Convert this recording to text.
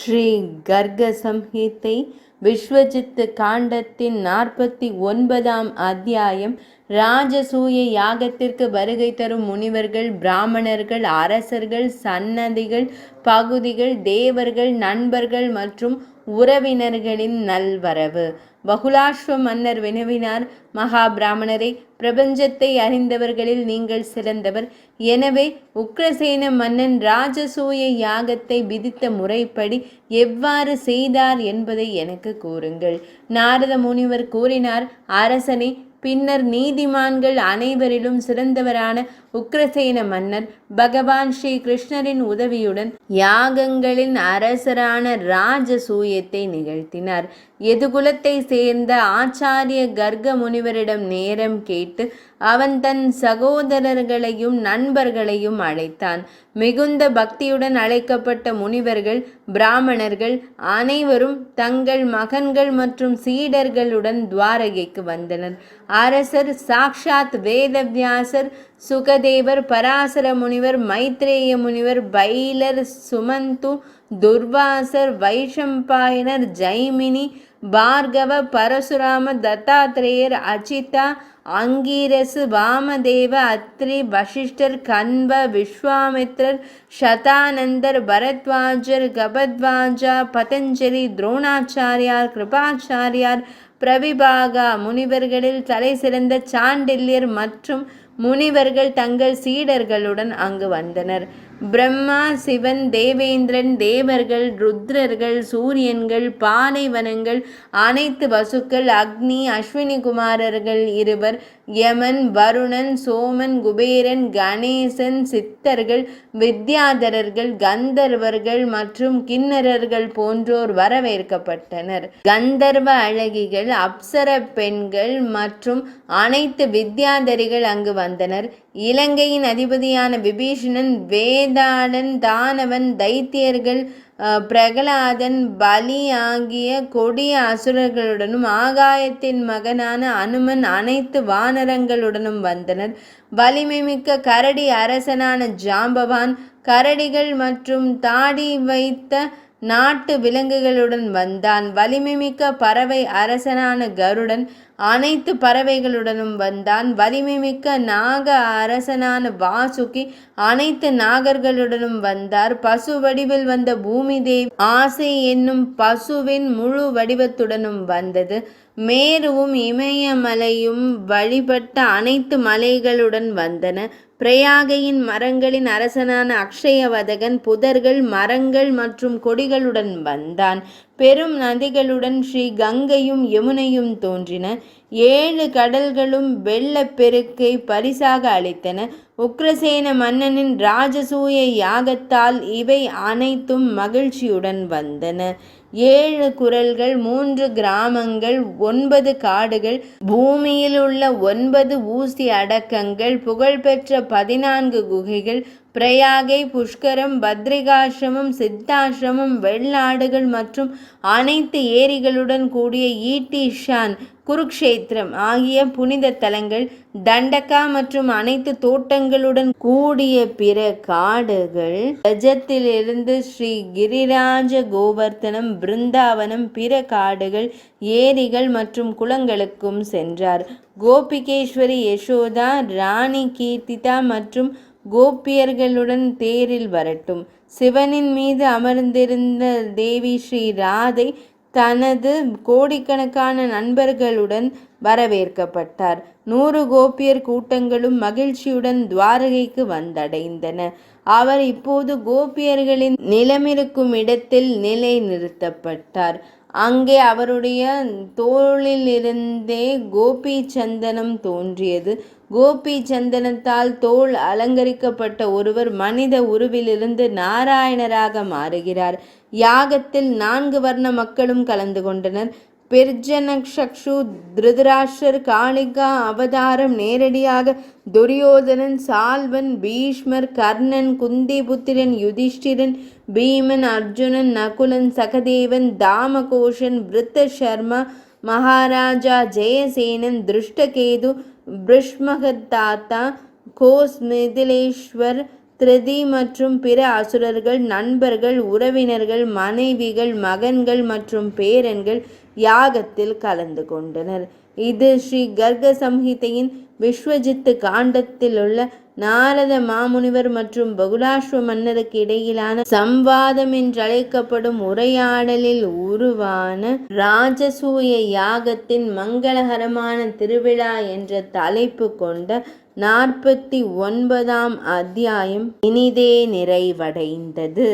ஸ்ரீ கர்க சம்ஹிதை விஸ்வஜித் காண்டத்தின் 49ஆம் அத்தியாயம். ராஜசூய யாகத்திற்கு வருகை தரும் முனிவர்கள், பிராமணர்கள், அரசர்கள், சன்னதிகள், பகுதிகள், தேவர்கள், நண்பர்கள் மற்றும் உறவினர்களின் நல்வரவு. வகுலாஸ்வ மன்னர் வினவினார், மகா பிராமணரே, பிரபஞ்சத்தை அறிந்தவர்களில் நீங்கள் சிறந்தவர். எனவே உக்ரசேன மன்னன் ராஜசூய யாகத்தை விதித்த முறைப்படி எவ்வாறு செய்தார் என்பதை எனக்கு கூறுங்கள். நாரத முனிவர் கூறினார், அரசனே, பின்னர் நீதிமான்கள் அனைவரிலும் சிறந்தவரான உக்ரசேன மன்னர் பகவான் ஸ்ரீ கிருஷ்ணரின் உதவியுடன் யாகங்களின் அரசரான ராஜசூயத்தை நிகழ்த்தினார். எதுகுலத்தை சேர்ந்த ஆச்சாரிய கர்க முனிவரிடம் நேரம் கேட்டு அவன் தன் சகோதரர்களையும் நண்பர்களையும் அழைத்தான். மிகுந்த பக்தியுடன் அழைக்கப்பட்ட முனிவர்கள், பிராமணர்கள் அனைவரும் தங்கள் மகன்கள் மற்றும் சீடர்களுடன் துவாரகைக்கு வந்தனர். அரசர் சாக்ஷாத் வேதவியாசர், சுகதேவர், பராசர முனிவர், மைத்ரேய முனிவர், பைலர், சுமந்து, துர்வாசர், வைஷம்பாயனர், ஜைமினி, பார்கவ, பரசுராம, தத்தாத்ரேயர், அச்சிதா, அங்கீரசு, வாமதேவ, அத்ரி, வசிஷ்டர், கண்வ, விஸ்வாமித்ரர், சதானந்தர், பரத்வாஜர், கபத்வாஜா, பதஞ்சலி, துரோணாச்சாரியார், கிருபாச்சாரியார், பிரவிபாகா முனிவர்களில் தலை சிறந்த சாண்டில்யர் மற்றும் முனிவர்கள் தங்கள் சீடர்களுடன் அங்கு வந்தனர். பிரம்மா, சிவன், தேவேந்திரன், தேவர்கள், ருத்ரர்கள், சூரியன்கள், பாலைவனங்கள், அனைத்து வசுக்கள், அக்னி, அஸ்வினி குமாரர்கள் 2, யமன், வருணன், சோமன், குபேரன், கணேசன், சித்தர்கள், வித்யாதரர்கள், கந்தர்வர்கள் மற்றும் கிண்ணறர்கள் போன்றோர் வரவேற்கப்பட்டனர். கந்தர்வ அழகிகள், அப்சர பெண்கள் மற்றும் அனைத்து வித்யாதரிகள் அங்கு வந்தனர். இலங்கையின் அதிபதியான விபீஷணன், வேதாளன், தானவன், தைத்தியர்கள், பிரகலாதன், பலி ஆகிய கொடிய அசுரர்களுடனும் ஆகாயத்தின் மகனான அனுமன் அனைத்து வானரங்களுடனும் வந்தனர். வலிமை மிக்க கரடி அரசனான ஜாம்பவான் கரடிகள் மற்றும் தாடி வைத்த நாட்டு விலங்குகளுடன் வந்தான். வலிமை மிக்க பறவை அரசனான கருடன் அனைத்து பறவைகளுடனும் வந்தான். வலிமை மிக்க நாக அரசனான வாசுகி அனைத்து நாகர்களுடனும் வந்தார். பசு வடிவில் வந்த பூமி தேவி ஆசை என்னும் பசுவின் முழு வடிவத்துடனும் வந்தது. மேருவும் இமயமலையும் வழிபட்ட அனைத்து மலைகளுடன் வந்தன. பிரயாகையின் மரங்களின் அரசனான அக்ஷயவதகன் புதர்கள், மரங்கள் மற்றும் கொடிகளுடன் வந்தான். பெரும் நதிகளுடன் ஸ்ரீ கங்கையும் யமுனையும் தோன்றின. 7 கடல்களும் வெள்ளப்பெருக்கை பரிசாக அளித்தன. உக்ரசேன மன்னனின் ராஜசூய யாகத்தால் இவை அனைத்தும் மகிழ்ச்சியுடன் வந்தன. 7 குரல்கள், 3 கிராமங்கள், 9 காடுகள், பூமியில் உள்ள 9 ஊசி அடக்கங்கள், புகழ்பெற்ற 14 குகைகள், பிரயாகை, புஷ்கரம், பத்ரிகாசிரமம், சித்தாசிரமம், வெள்ளாடுகள் மற்றும் அனைத்து ஏரிகளுடன் கூடிய ஈட்டிஷான், குருக்ஷேத்திரம் ஆகிய புனித தலங்கள், தண்டகா மற்றும் அனைத்து தோட்டங்களுடன் கூடிய பிற காடுகள், கஜத்திலிருந்து ஸ்ரீ கிரிராஜ கோவர்த்தனம், பிருந்தாவனம், பிற காடுகள், ஏரிகள் மற்றும் குளங்களுக்கும் சென்றார். கோபிகேஸ்வரி யசோதா, ராணி கீர்த்திதா மற்றும் கோபியர்களுடன் தேரில் வரட்டும். சிவனின் மீது அமர்ந்திருந்த தேவி ஸ்ரீ ராதை தனது கோடிக்கணக்கான நண்பர்களுடன் வரவேற்கப்பட்டார். 100 கோபியர் கூட்டங்களும் மகிழ்ச்சியுடன் துவாரகைக்கு வந்தடைந்தன. அவர் இப்போது கோபியர்களின் நிலமிருக்கும் இடத்தில் நிலை நிறுத்தப்பட்டார். அங்கே அவருடைய தோளிலிருந்தே கோபி சந்தனம் தோன்றியது. கோபி சந்தனத்தால் தோல் அலங்கரிக்கப்பட்ட ஒருவர் மனித உருவிலிருந்து நாராயணராக மாறுகிறார். யாகத்தில் 4 வர்ண மக்களும் கலந்து கொண்டனர். பிர்ஜனக்ஷு, திருதராஷ்டர், காளிகா அவதாரம் நேரடியாக துரியோதனன், சால்வன், பீஷ்மர், கர்ணன், குந்திபுத்திரன், யுதிஷ்டிரன், பீமன், அர்ஜுனன், நகுலன், சகதேவன், தாமகோஷன், விருத்தசர்மா, மகாராஜா ஜெயசேனன், திருஷ்டகேது, பிருஷ்மகதாத்தா, கோஸ், மிதிலேஸ்வர், திருதி மற்றும் பிற அசுரர்கள், நண்பர்கள், உறவினர்கள், மனைவிகள், மகன்கள் மற்றும் பேரன்கள் யாகத்தில் கலந்து கொண்டனர். இது ஸ்ரீ கர்க சம்ஹிதையின் விஸ்வஜித்து காண்டத்திலுள்ள நாரத மாமுனிவர் மற்றும் பகுலாஸ்வ மன்னருக்கு இடையிலான சம்வாதம் என்றழைக்கப்படும் உரையாடலில் உருவான ராஜசூய யாகத்தின் மங்களகரமான திருவிழா என்ற தலைப்பு கொண்ட 49ஆம் அத்தியாயம் இனிதே நிறைவடைந்தது.